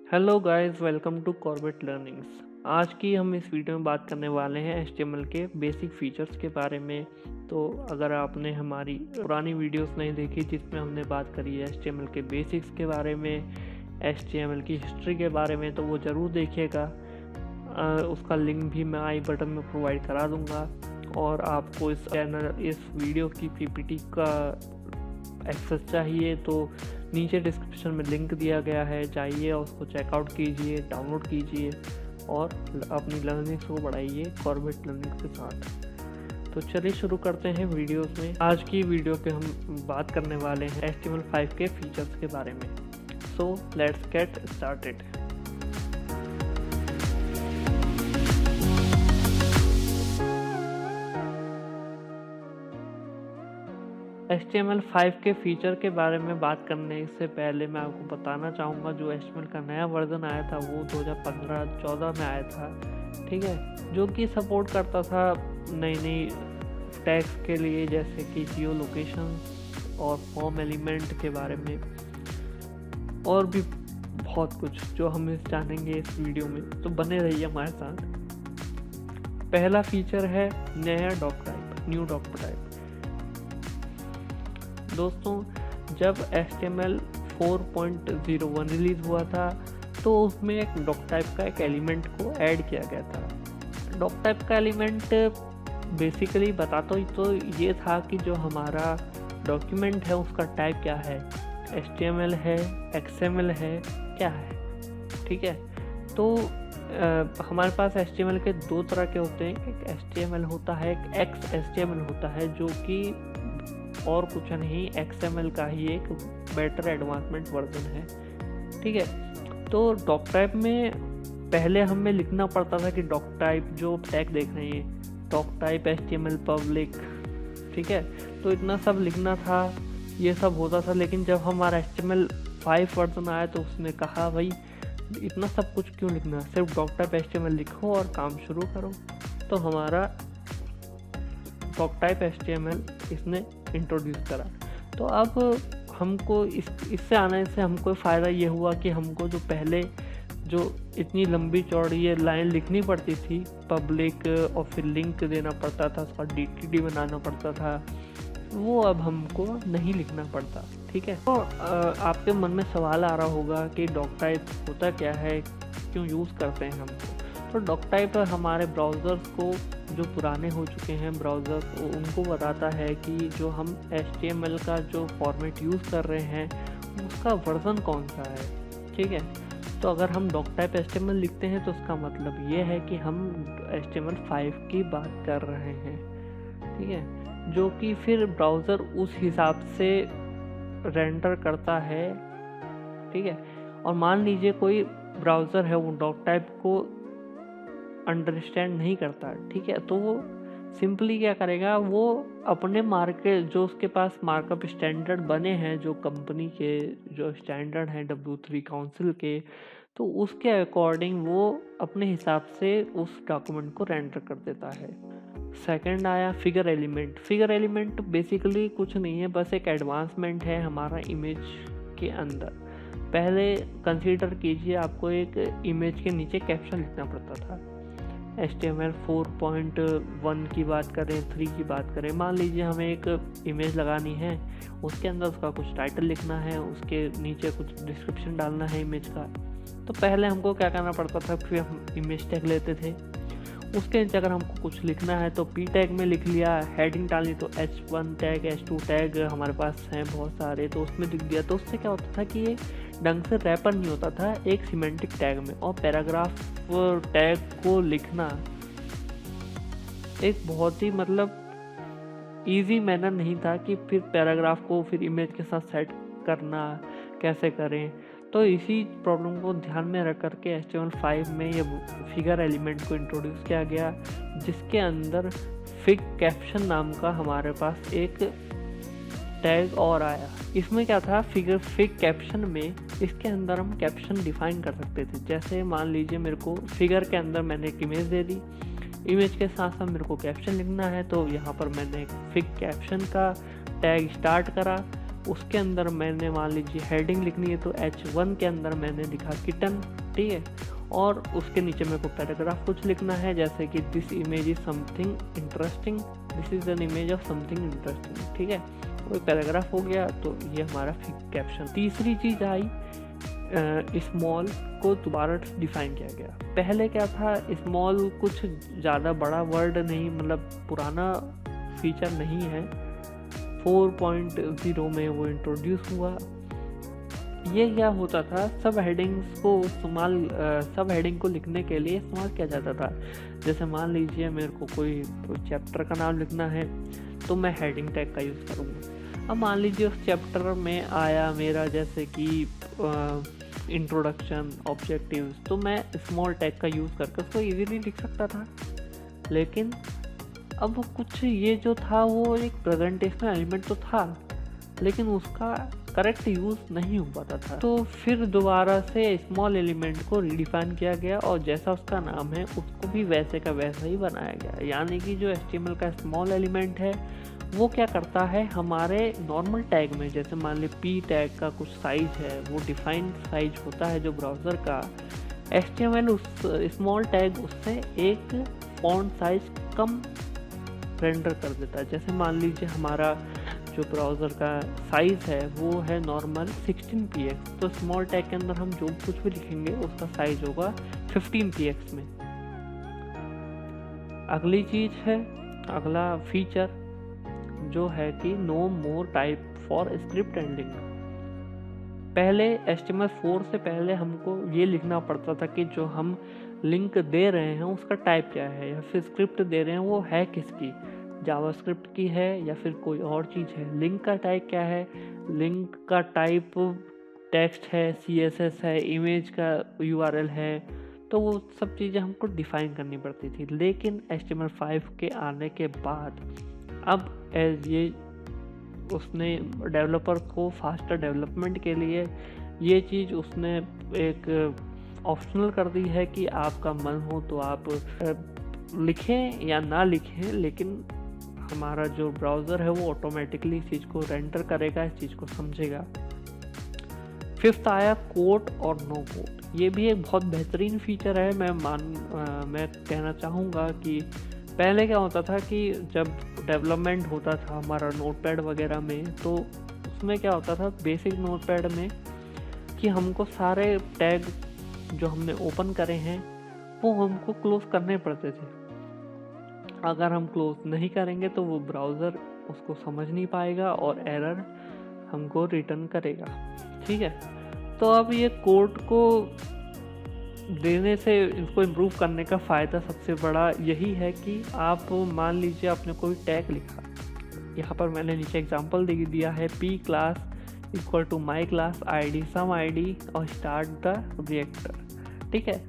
Hello guys, welcome to Corbett learnings. आज की हम इस वीडियो में बात करने वाले हैं HTML के बेसिक फीचर्स के बारे में। तो अगर आपने हमारी पुरानी वीडियोस नहीं देखी जिसमें हमने बात करी है HTML के बेसिक्स के बारे में, HTML की हिस्ट्री के बारे में, तो वो ज़रूर देखिएगा। उसका लिंक भी मैं आई बटन में प्रोवाइड करा दूँगा। और आपको इस वीडियो की PPT का एक्सेस चाहिए तो नीचे डिस्क्रिप्शन में लिंक दिया गया है, जाइए और उसको चेकआउट कीजिए, डाउनलोड कीजिए और अपनी लर्निंग्स को बढ़ाइए कॉर्बेट लर्निंग्स के साथ। तो चलिए शुरू करते हैं वीडियोस में। आज की वीडियो पे हम बात करने वाले हैं HTML5 के फीचर्स के बारे में। So let's get started. HTML5 के फीचर के बारे में बात करने से पहले मैं आपको बताना चाहूँगा जो HTML का नया वर्जन आया था वो 2015-14 में आया था, ठीक है, जो कि सपोर्ट करता था नई टैग्स के लिए, जैसे कि जियो लोकेशन और फॉर्म एलिमेंट के बारे में, और भी बहुत कुछ जो हम जानेंगे इस वीडियो में। तो बने रहिए हमारे साथ। पहला फीचर है नया doctype, new doctype. दोस्तों, जब HTML 4.01 रिलीज हुआ था तो उसमें एक डॉक टाइप का एक एलिमेंट को ऐड किया गया था। डॉक टाइप का एलिमेंट बेसिकली बताता तो ये था कि जो हमारा डॉक्यूमेंट है उसका टाइप क्या है, HTML है, XML है, क्या है, ठीक है। तो हमारे पास HTML के दो तरह के होते हैं, एक HTML होता है, एक XHTML होता है, जो कि और कुछ नहीं XML का ही एक बेटर एडवांसमेंट वर्जन है, ठीक है। तो डॉक टाइप में पहले हमें लिखना पड़ता था कि डॉक टाइप जो टैग देख रहे हैं, डॉक टाइप HTML पब्लिक, ठीक है, तो इतना सब लिखना था, ये सब होता था। लेकिन जब हमारा HTML5 वर्जन आया तो उसने कहा भाई इतना सब कुछ क्यों लिखना, सिर्फ डॉक टाइप HTML लिखो और काम शुरू करो। तो हमारा डॉक टाइप HTML इसने इंट्रोड्यूस करा। तो अब हमको इससे आने से हमको फ़ायदा ये हुआ कि हमको जो पहले जो इतनी लंबी चौड़ी ये लाइन लिखनी पड़ती थी पब्लिक, और फिर लिंक देना पड़ता था, उसका DTD बनाना पड़ता था, वो अब हमको नहीं लिखना पड़ता, ठीक है। तो आपके मन में सवाल आ रहा होगा कि डॉक टाइप होता क्या है, क्यों यूज़ करते हैं हमको। तो डॉक टाइप हमारे ब्राउज़र्स को, जो पुराने हो चुके हैं ब्राउज़र, उनको बताता है कि जो हम HTML का जो फॉर्मेट यूज़ कर रहे हैं उसका वर्जन कौन सा है, ठीक है। तो अगर हम डॉक टाइप HTML लिखते हैं तो उसका मतलब ये है कि हम HTML5 की बात कर रहे हैं, ठीक है, जो कि फिर ब्राउज़र उस हिसाब से रेंडर करता है, ठीक है। और मान लीजिए कोई ब्राउज़र है वो डॉक टाइप को अंडरस्टैंड नहीं करता, ठीक है, तो वो सिंपली क्या करेगा, वो अपने मार्केट जो उसके पास मार्कअप स्टैंडर्ड बने हैं, जो कंपनी के जो स्टैंडर्ड हैं W3 काउंसिल के, तो उसके अकॉर्डिंग वो अपने हिसाब से उस डॉक्यूमेंट को रेंडर कर देता है। सेकंड आया figure element. Figure element basically कुछ नहीं है, बस एक एडवांसमेंट है हमारा इमेज के अंदर। पहले कंसीडर कीजिए आपको एक इमेज के नीचे कैप्शन लिखना पड़ता था। HTML 4.1 की बात करें, 3 की बात करें, मान लीजिए हमें एक इमेज लगानी है, उसके अंदर उसका कुछ टाइटल लिखना है, उसके नीचे कुछ डिस्क्रिप्शन डालना है इमेज का। तो पहले हमको क्या करना पड़ता था, फिर हम इमेज टैग लेते थे, उसके नीचे अगर हमको कुछ लिखना है तो P टैग में लिख लिया, हेडिंग डाली तो H1 टैग, H2 टैग हमारे पास हैं बहुत सारे, तो उसमें लिख दिया। तो उससे क्या होता था कि ये ढंग से रैपर नहीं होता था एक सिमेंटिक टैग में। और पैराग्राफ टैग को लिखना एक बहुत ही ईजी मैनर नहीं था कि फिर पैराग्राफ को फिर इमेज के साथ सेट करना कैसे करें। तो इसी प्रॉब्लम को ध्यान में रख करके HTML5 में ये फिगर एलिमेंट को इंट्रोड्यूस किया गया, जिसके अंदर फिग कैप्शन नाम का हमारे पास एक टैग और आया। इसमें क्या था, फिग कैप्शन में इसके अंदर हम कैप्शन डिफाइन कर सकते थे। जैसे मान लीजिए मेरे को फिगर के अंदर मैंने एक इमेज दे दी, इमेज के साथ साथ मेरे को कैप्शन लिखना है, तो यहाँ पर मैंने फिग कैप्शन का टैग स्टार्ट करा, उसके अंदर मैंने मान लीजिए हेडिंग लिखनी है तो H1 के अंदर मैंने लिखा किटन, ठीक है। और उसके नीचे मेरे को पैराग्राफ कुछ लिखना है, जैसे कि this image is something interesting, this is an image of something interesting, ठीक है। वो पैराग्राफ हो गया, तो ये हमारा कैप्शन। तीसरी चीज़ आई, स्मॉल को दोबारा डिफाइन किया गया। पहले क्या था, स्मॉल कुछ ज़्यादा बड़ा वर्ड नहीं, मतलब पुराना फीचर नहीं है, 4.0 में वो इंट्रोड्यूस हुआ। ये क्या होता था, सब हेडिंग्स को सब हेडिंग को लिखने के लिए इस्तेमाल किया जाता था। जैसे मान लीजिए मेरे को कोई चैप्टर का नाम लिखना है तो मैं हेडिंग टैग का यूज़ करूँगा। अब मान लीजिए उस चैप्टर में आया मेरा जैसे कि इंट्रोडक्शन, ऑब्जेक्टिव्स, तो मैं स्मॉल टैग का यूज़ करके उसको इजीली लिख सकता था। लेकिन अब कुछ ये जो था वो एक प्रेजेंटेशनल एलिमेंट तो था, लेकिन उसका करेक्ट यूज़ नहीं हो पाता था। तो फिर दोबारा से स्मॉल एलिमेंट को रिडिफाइन किया गया और जैसा उसका नाम है उसको भी वैसे का वैसा ही बनाया गया। यानी कि जो HTML का स्मॉल एलिमेंट है वो क्या करता है, हमारे नॉर्मल टैग में, जैसे मान ली P टैग का कुछ साइज है, वो डिफाइंड साइज होता है जो ब्राउज़र का, HTML उस स्मॉल टैग उससे एक फॉन्ट साइज कम रेंडर कर देता है। जैसे मान लीजिए हमारा जो ब्राउज़र का साइज़ है वो है नॉर्मल 16px, तो स्मॉल टैग के अंदर हम जो कुछ भी लिखेंगे उसका साइज होगा 15px में। अगली चीज़ है, अगला फीचर जो है कि no more type for script and link. पहले HTML4 से पहले हमको ये लिखना पड़ता था कि जो हम लिंक दे रहे हैं उसका टाइप क्या है, या फिर स्क्रिप्ट दे रहे हैं वो है किसकी, जावास्क्रिप्ट की है या फिर कोई और चीज़ है। लिंक का टाइप क्या है, लिंक का टाइप टेक्स्ट है, CSS है, इमेज का URL है, तो वो सब चीज़ें हमको डिफाइन करनी पड़ती थी। लेकिन HTML5 के आने के बाद अब ये उसने डेवलपर को फास्टर डेवलपमेंट के लिए ये चीज़ उसने एक ऑप्शनल कर दी है कि आपका मन हो तो आप लिखें या ना लिखें, लेकिन हमारा जो ब्राउज़र है वो ऑटोमेटिकली इस चीज़ को रेंडर करेगा, इस चीज़ को समझेगा। फिफ्थ आया कोड और नो कोड। ये भी एक बहुत बेहतरीन फीचर है। मैं कहना चाहूँगा कि पहले क्या होता था कि जब डेवलपमेंट होता था हमारा नोटपैड वगैरह में, तो उसमें क्या होता था बेसिक नोटपैड में कि हमको सारे टैग जो हमने ओपन करे हैं वो हमको क्लोज करने पड़ते थे। अगर हम क्लोज नहीं करेंगे तो वो ब्राउज़र उसको समझ नहीं पाएगा और एरर हमको रिटर्न करेगा, ठीक है। तो अब ये कोड को देने से इसको इम्प्रूव करने का फ़ायदा सबसे बड़ा यही है कि आप मान लीजिए आपने कोई टैग लिखा, यहाँ पर मैंने नीचे एग्जांपल दे दिया है, P class equal to my class ID some ID और स्टार्ट द रिएक्टर, ठीक है।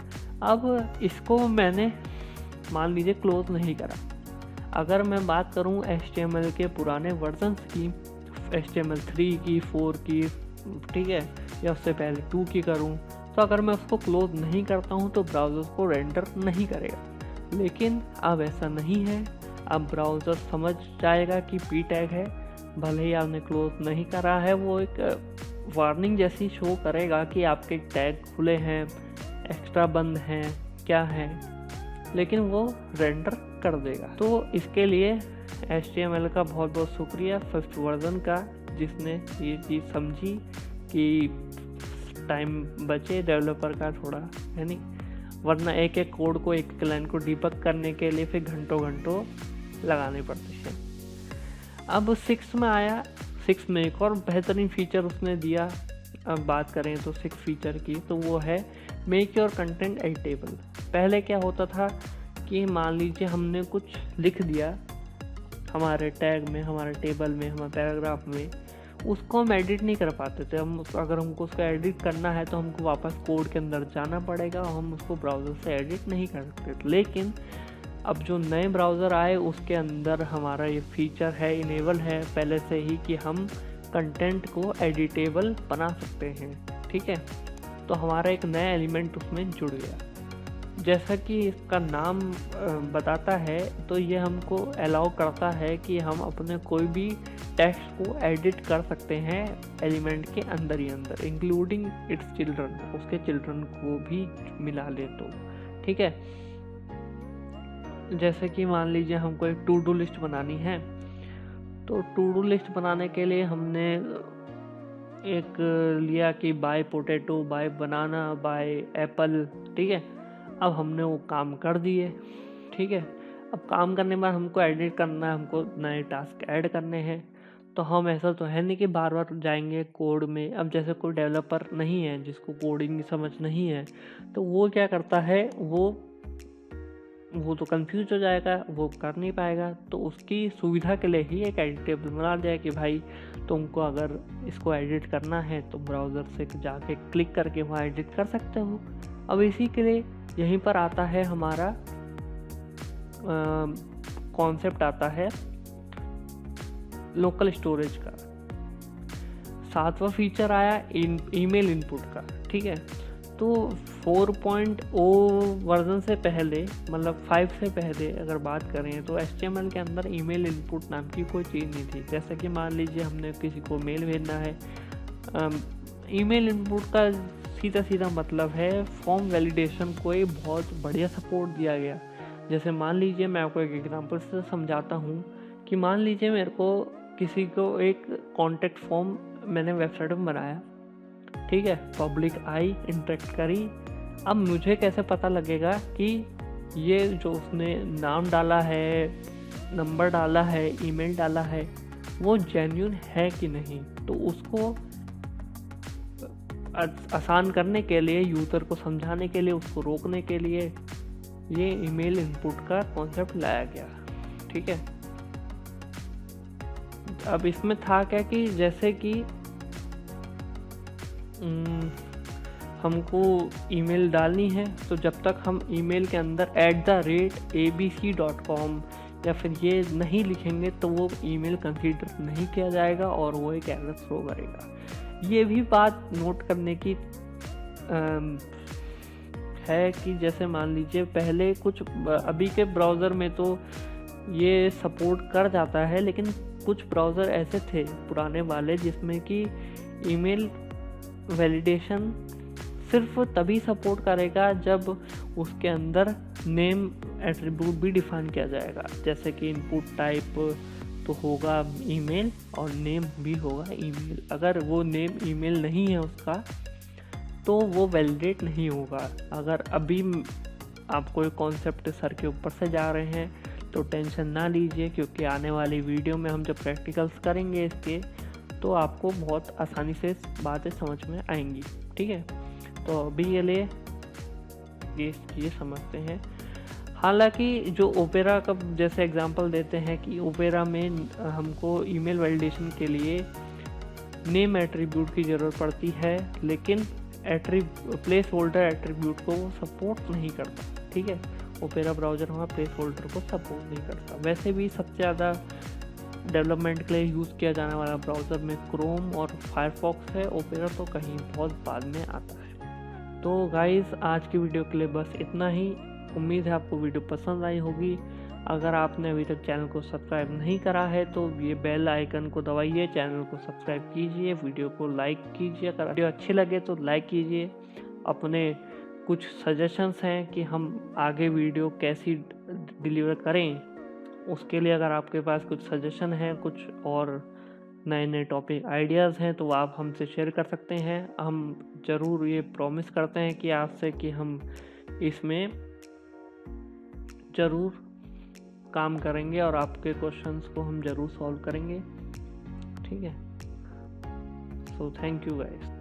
अब इसको मैंने मान लीजिए क्लोज नहीं करा। अगर मैं बात करूँ HTML के पुराने वर्जन्स की, HTML3 की, 4 की, ठीक है, या उससे पहले 2 की करूँ, तो अगर मैं उसको क्लोज नहीं करता हूँ तो ब्राउज़र को रेंडर नहीं करेगा। लेकिन अब ऐसा नहीं है, अब ब्राउज़र समझ जाएगा कि P टैग है, भले ही आपने क्लोज नहीं करा है, वो एक वार्निंग जैसी शो करेगा कि आपके टैग खुले हैं, एक्स्ट्रा बंद हैं, क्या है, लेकिन वो रेंडर कर देगा। तो इसके लिए HTML का बहुत बहुत शुक्रिया 5th वर्जन का, जिसने ये चीज़ समझी कि टाइम बचे डेवलपर का थोड़ा, है नहीं, वरना एक एक कोड को एक लाइन को डिबग करने के लिए फिर घंटों लगाने पड़ते हैं। अब 6 में आया, 6 में एक और बेहतरीन फीचर उसने दिया। अब बात करें तो 6 फीचर की, तो वो है मेक योर कंटेंट एडिटेबल। पहले क्या होता था कि मान लीजिए हमने कुछ लिख दिया हमारे टैग में, हमारे टेबल में, हमारे पैराग्राफ में, उसको हम एडिट नहीं कर पाते थे। अगर हमको उसको एडिट करना है तो हमको वापस कोड के अंदर जाना पड़ेगा और हम उसको ब्राउज़र से एडिट नहीं कर सकते। लेकिन अब जो नए ब्राउज़र आए उसके अंदर हमारा ये फीचर है, इनेबल है पहले से ही, कि हम कंटेंट को एडिटेबल बना सकते हैं, ठीक है। तो हमारा एक नया एलिमेंट उसमें जुड़ गया। जैसा कि इसका नाम बताता है, तो ये हमको अलाउ करता है कि हम अपने कोई भी टेक्स्ट को एडिट कर सकते हैं एलिमेंट के अंदर ही अंदर, इंक्लूडिंग इट्स चिल्ड्रन, उसके चिल्ड्रन को भी मिला ले तो ठीक है। जैसे कि मान लीजिए हमको एक टू डू लिस्ट बनानी है, तो टू डू लिस्ट बनाने के लिए हमने एक लिया कि buy potato, buy banana, buy apple, ठीक है। अब हमने वो काम कर दिए, ठीक है। अब काम करने के बाद हमको एडिट करना है, हमको नए टास्क ऐड करने हैं, तो हम ऐसा तो है नहीं कि बार बार जाएंगे कोड में। अब जैसे कोई डेवलपर नहीं है जिसको कोडिंग की समझ नहीं है, तो वो क्या करता है, वो तो कंफ्यूज हो जाएगा, वो कर नहीं पाएगा। तो उसकी सुविधा के लिए ही एक एडिट टेबल बना दिया कि भाई तुमको अगर इसको एडिट करना है तो ब्राउज़र से जाके क्लिक करके वहाँ एडिट कर सकते हो। अब इसी के लिए यहीं पर आता है हमारा कॉन्सेप्ट आता है लोकल स्टोरेज का। सातवां फीचर आया ईमेल इनपुट का, ठीक है। तो 4.0 वर्जन से पहले, मतलब 5 से पहले अगर बात करें तो HTML के अंदर ईमेल इनपुट नाम की कोई चीज़ नहीं थी। जैसे कि मान लीजिए हमने किसी को मेल भेजना है, ईमेल इनपुट का सीधा सीधा मतलब है फॉर्म वैलिडेशन को एक बहुत बढ़िया सपोर्ट दिया गया। जैसे मान लीजिए मैं आपको एक एग्जांपल से समझाता हूँ कि मान लीजिए मेरे को किसी को एक कॉन्टैक्ट फॉर्म मैंने वेबसाइट में बनाया, ठीक है, पब्लिक आई, इंटरेक्ट करी। अब मुझे कैसे पता लगेगा कि ये जो उसने नाम डाला है, नंबर डाला है, ईमेल डाला है, वो जेन्युइन है कि नहीं। तो उसको आसान करने के लिए, यूज़र को समझाने के लिए, उसको रोकने के लिए ये ईमेल इनपुट का कॉन्सेप्ट लाया गया, ठीक है। अब इसमें था क्या कि जैसे कि हमको ईमेल डालनी है, तो जब तक हम ईमेल के अंदर @abc.com या फिर ये नहीं लिखेंगे तो वो ईमेल कंसीडर नहीं किया जाएगा और वो एक एरर थ्रो करेगा। ये भी बात नोट करने की है कि जैसे मान लीजिए पहले कुछ, अभी के ब्राउज़र में तो ये सपोर्ट कर जाता है, लेकिन कुछ ब्राउज़र ऐसे थे पुराने वाले जिसमें कि ईमेल वैलिडेशन सिर्फ तभी सपोर्ट करेगा जब उसके अंदर नेम एट्रीब्यूट भी डिफाइन किया जाएगा। जैसे कि इनपुट टाइप तो होगा ईमेल और नेम भी होगा ईमेल। अगर वो नेम ईमेल नहीं है उसका तो वो वैलिडेट नहीं होगा। अगर अभी आप कोई कॉन्सेप्ट सर के ऊपर से जा रहे हैं तो टेंशन ना लीजिए, क्योंकि आने वाली वीडियो में हम जब प्रैक्टिकल्स करेंगे इसके तो आपको बहुत आसानी से बातें समझ में आएंगी, ठीक है। तो अभी ये समझते हैं। हालांकि जो ओपेरा का जैसे एग्जांपल देते हैं कि ओपेरा में हमको ईमेल वैलिडेशन के लिए नेम एट्रीब्यूट की ज़रूरत पड़ती है, लेकिन प्लेस होल्डर एट्रीब्यूट को वो सपोर्ट नहीं करता, ठीक है। ओपेरा ब्राउज़र हमारा प्लेस होल्डर को सपोर्ट नहीं करता। वैसे भी सबसे ज़्यादा डेवलपमेंट के लिए यूज़ किया जाने वाला ब्राउज़र में क्रोम और फायरफॉक्स है। ओपेरा तो कहीं बहुत बाद में आता है। तो गाइस, आज की वीडियो के लिए बस इतना ही। उम्मीद है आपको वीडियो पसंद आई होगी। अगर आपने अभी तक चैनल को सब्सक्राइब नहीं करा है तो ये बेल आइकन को दबाइए, चैनल को सब्सक्राइब कीजिए, वीडियो को लाइक कीजिए। अगर वीडियो अच्छी लगे तो लाइक कीजिए। अपने कुछ सजेशंस हैं कि हम आगे वीडियो कैसी डिलीवर करें, उसके लिए अगर आपके पास कुछ सजेशन है, कुछ और नए नए टॉपिक आइडियाज़ हैं तो आप हमसे शेयर कर सकते हैं। हम ज़रूर ये प्रॉमिस करते हैं कि आपसे कि हम इसमें ज़रूर काम करेंगे और आपके क्वेश्चंस को हम ज़रूर सॉल्व करेंगे, ठीक है। So thank you guys.